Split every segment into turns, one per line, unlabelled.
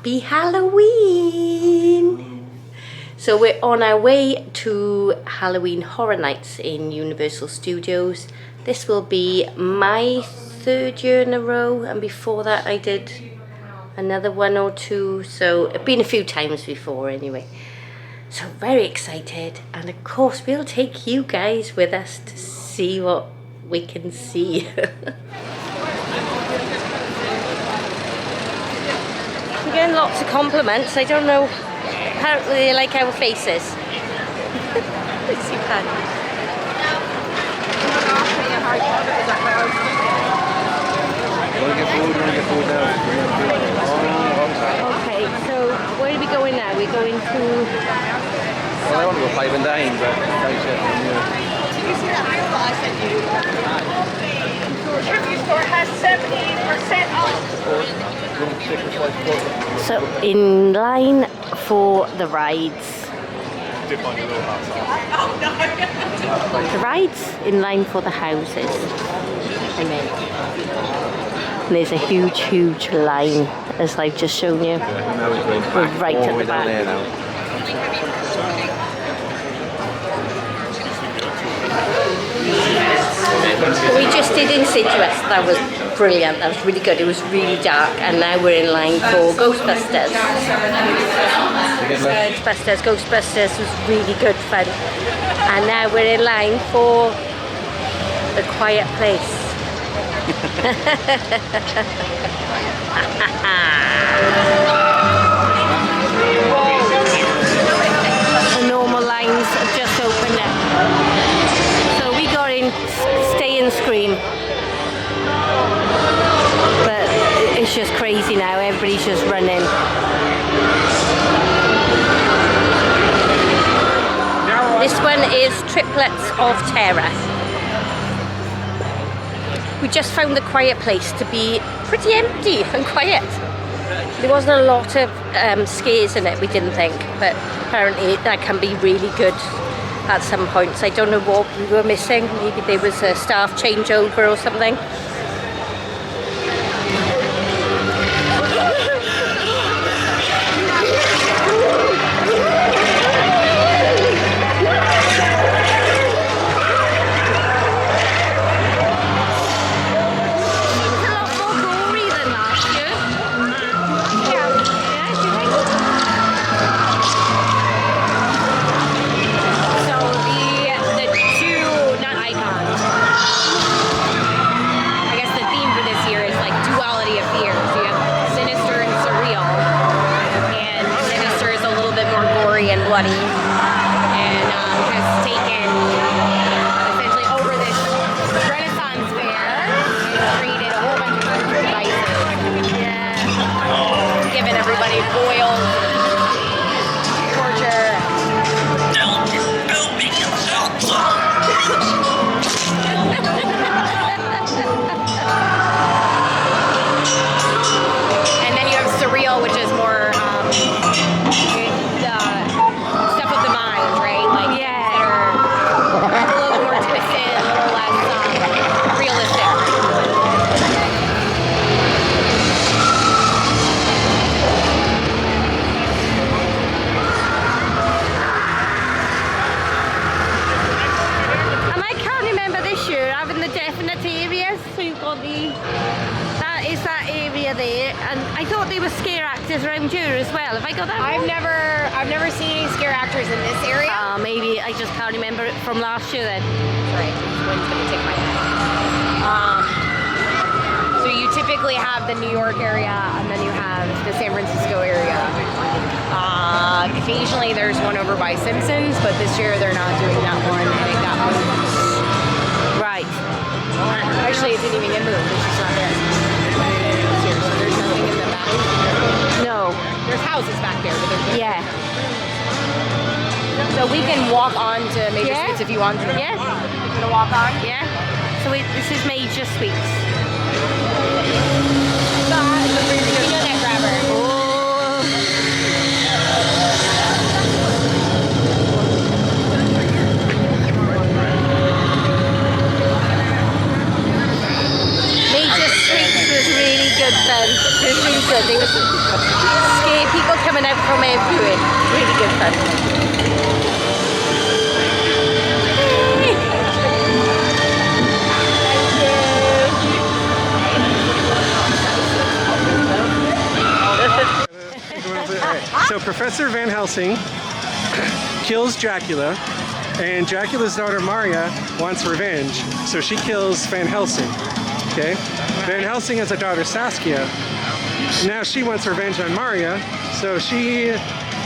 happy Halloween! So we're on our way to Halloween Horror Nights in Universal Studios. This will be my 3rd year in a row, and before that I did another 1 or 2, so it's been a few times before anyway. So very excited, and of course we'll take you guys with us to see what we can see. We're getting lots of compliments. I don't know. Apparently they like our faces. Let's see, Pan. Okay, so where are we going now? We're going to...
Well, I want to go 5 and dine, but
Did you see that reel that I sent you? The tribute store has 70% off.
So in line for the rides. The rides, in line for the houses. I meant. And there's a huge line, as I've just shown you. We're right at the back. We just did Insidious. That was brilliant. That was really good. It was really dark, and now we're in line for Ghostbusters. Ghostbusters was really good fun, and now we're in line for The Quiet Place. The normal lines have just opened up. So we got in Stay and Scream. But it's just crazy now, everybody's just running. This one is Triplets of Terror. We just found The Quiet Place to be pretty empty and quiet. There wasn't a lot of scares in it, we didn't think, but apparently that can be really good at some points. I don't know what we were missing. Maybe there was a staff changeover or something. And bloody, and has taken essentially over this Renaissance fair and created a whole bunch of devices. Yeah. Giving everybody boils, torture. And then you have surreal, which is more a little more twisted, a little less realistic. And I can't remember this year having the definite areas. So you've got that is that area there, and I thought there were scare actors around here as well. Have I got that?
I've never seen any scare actors in this area.
Maybe I just can't remember it from last year then.
Right, wind's gonna take my head. So you typically have the New York area, and then you have the San Francisco area. Occasionally there's one over by Simpsons, but this year they're not doing that one, and it got moved.
Right.
Actually, it didn't even get moved. It's just not there. So there's nothing in the back.
No.
There's houses back there, but there's nothing.
Yeah.
So we can walk on to Major Suites if you want to.
Yeah.
We're gonna walk on.
Yeah. So this is Major Suites.
You know that grabber.
Oh. Major Suites was really good. good fun. It was really good. They were scared people coming out from everywhere. Really good fun.
So Professor Van Helsing kills Dracula, and Dracula's daughter Maria wants revenge, so she kills Van Helsing. Okay, Van Helsing has a daughter Saskia. Now she wants revenge on Maria, so she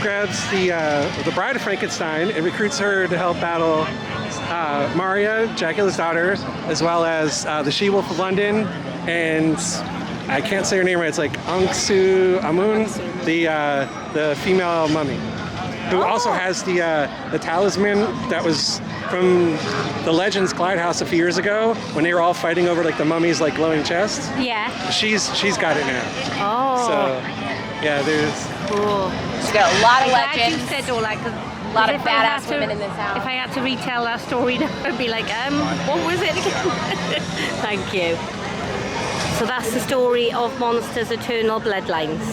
grabs the Bride of Frankenstein and recruits her to help battle Maria, Dracula's daughter, as well as the She-Wolf of London, and I can't say her name right. It's like Anksu Amun, the female mummy, who also has the talisman that was from the Legends Clyde House a few years ago when they were all fighting over like the mummy's like glowing chest.
Yeah.
She's got it now.
Oh.
So yeah, there's.
Cool.
She's got a lot of
Glad you
legends.
said all like
A lot of
if I had
badass women in this house.
If I had to retell that story, I'd be like, what was it again? Thank you. So that's the story of Monsters Eternal Bloodlines.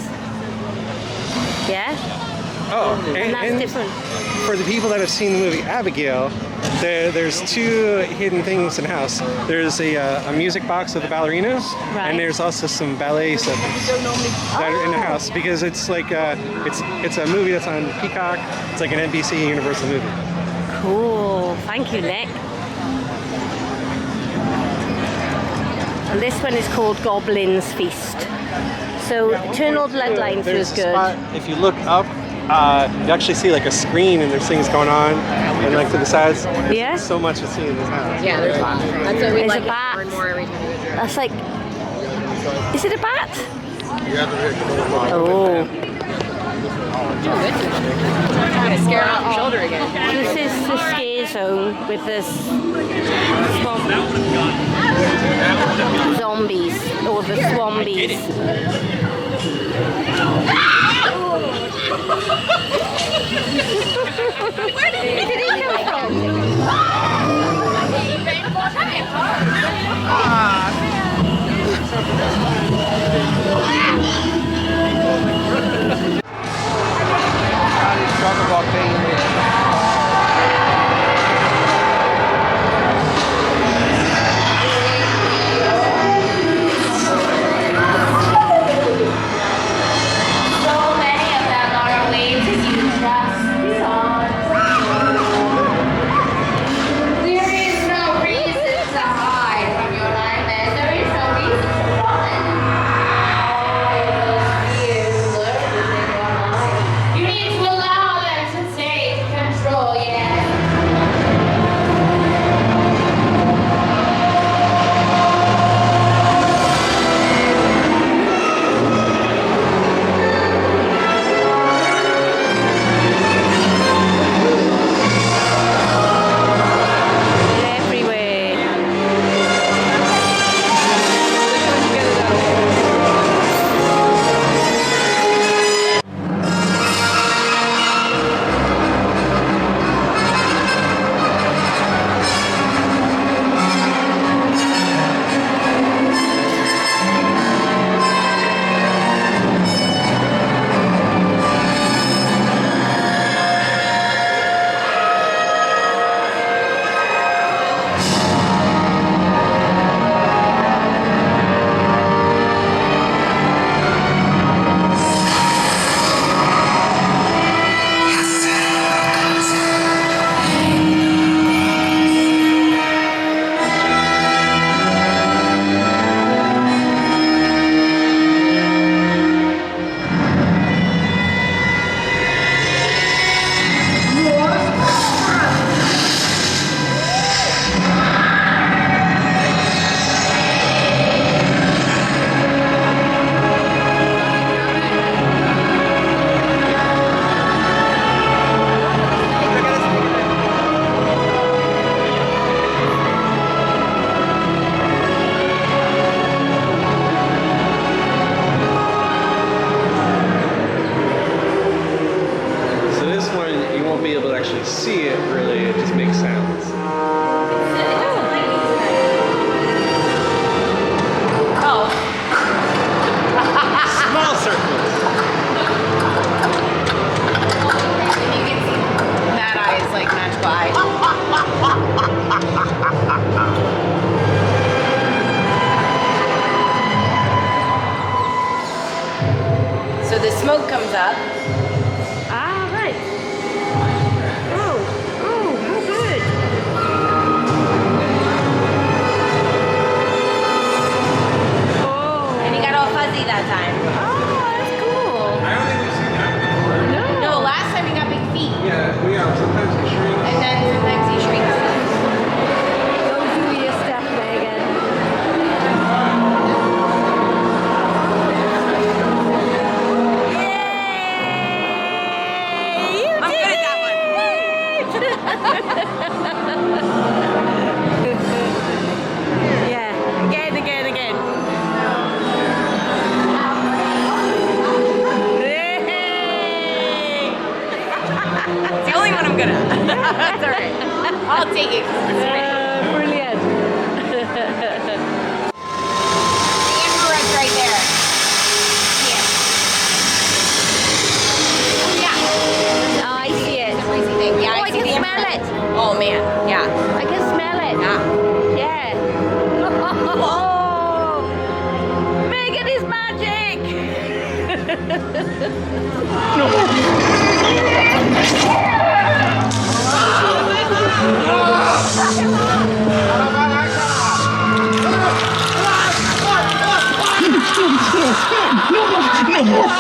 Yeah?
Oh,
And that's different.
For the people that have seen the movie Abigail, there's two hidden things in the house. There's a music box with the ballerinas,
Right.
and there's also some ballet subjects that are in the house, because it's like it's a movie that's on Peacock. It's like an NBC Universal movie.
Cool. Thank you, Nick. And this one is called Goblin's Feast. So Eternal Bloodlines
There's
was
a
good.
spot, if you look up, you actually see like a screen and there's things going on, and like to the sides. There's
Yeah?
so much to see in this house.
Yeah, there's lots. That's why we
There's
like
a
it
bat.
more and more every time we go.
That's like, is it a bat? Oh.
I'm gonna scare off your shoulder again.
This is the scare zone with this zombies, or the swombies. Where did he come from? So many of them are a way to use us.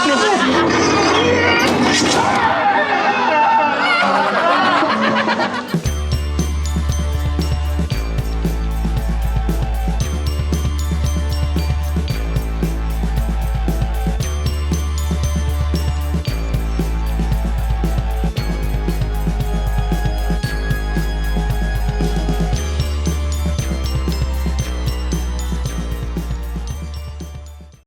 Minnie